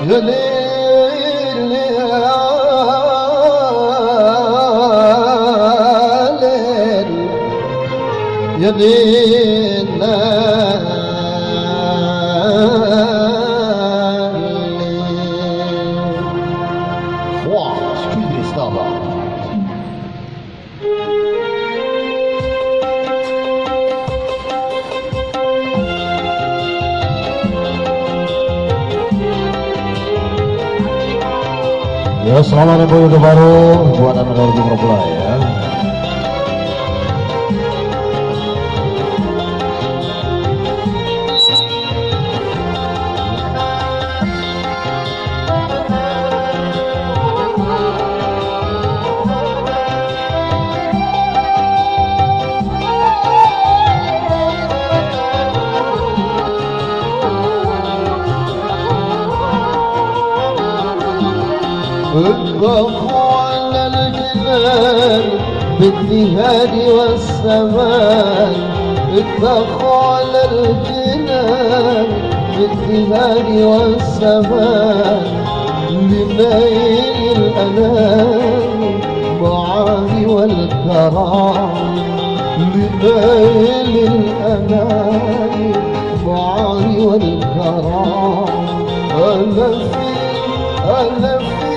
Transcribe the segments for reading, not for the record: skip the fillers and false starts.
يا ليل يا ليل Wow, squeeze stava. Ya, selamat Ibu Yuda baru buat anak dari Jumlah ya. اطبخوا على الجنان بالنهار والسماء اطبخوا على الجنان بالنهار والسماء لنيل الأنام معاني والكرام لنيل الأنام معاني والكرام أنا فين أنا فين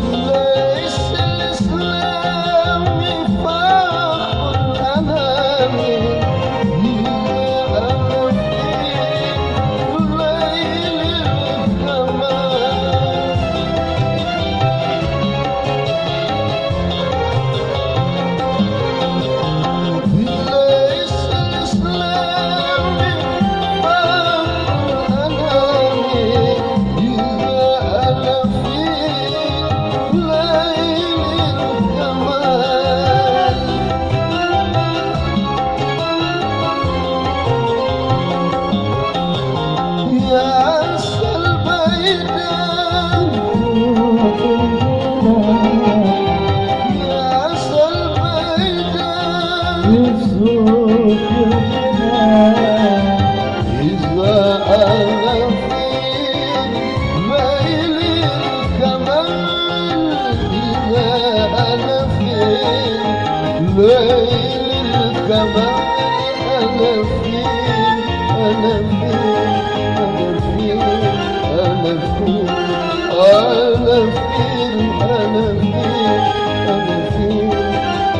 ليس الإسلام فخر الأنام ليل الكمال أنا فين أنا فين أنا فين أنا فين أنا فين أنا فين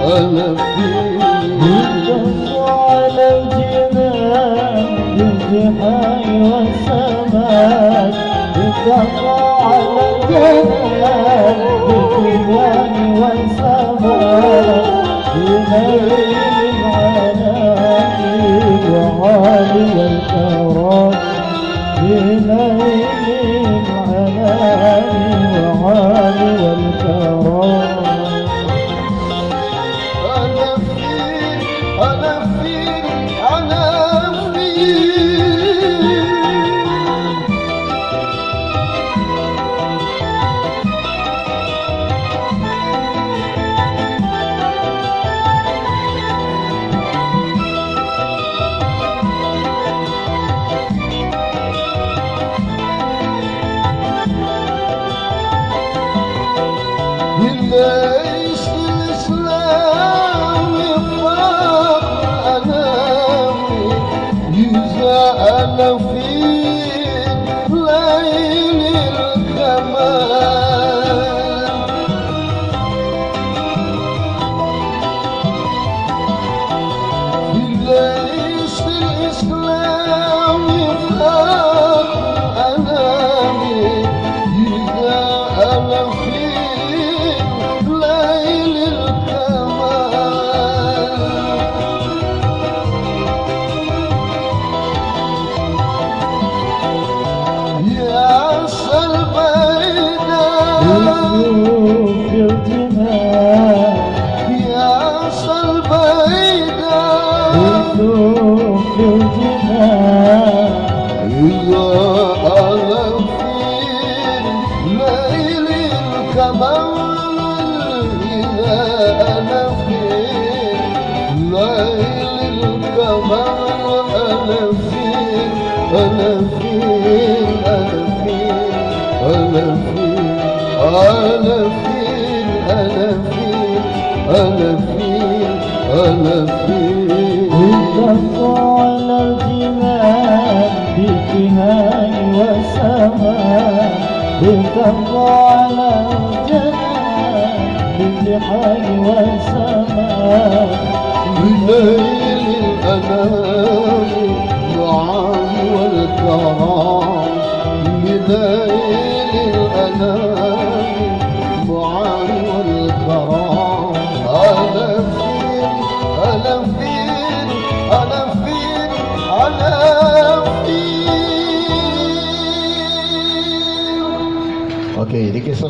أنا فين يطفوا على الجنان بالجحاي والسماء يطفوا على الجنان بالجبال والسماء بنيل العنان وعالي الكرام بنيل العنان وعالي الكرام أنا فين أنا فين أنا فين ليس الإسلام فخر الأنام إذا أنا في ليل الكمال ليس الإسلام فخر الأنام إذا أنا في ليل الكمال يا سلبينا في الجنان الكمال إذا أنا في ليل الكمال أنا فين أنا فين أنا فين أنا فين أنا فين أنا فين أنا فين أنا فين اتفقوا على الجنان بجهان وسماء اتفقوا على الجنان بجهان وسماء بليل الأنام معاني والكرام بليل الأنام معاني والكرام أنا فين أنا فين أنا فين أنا فين Oke, ini kisah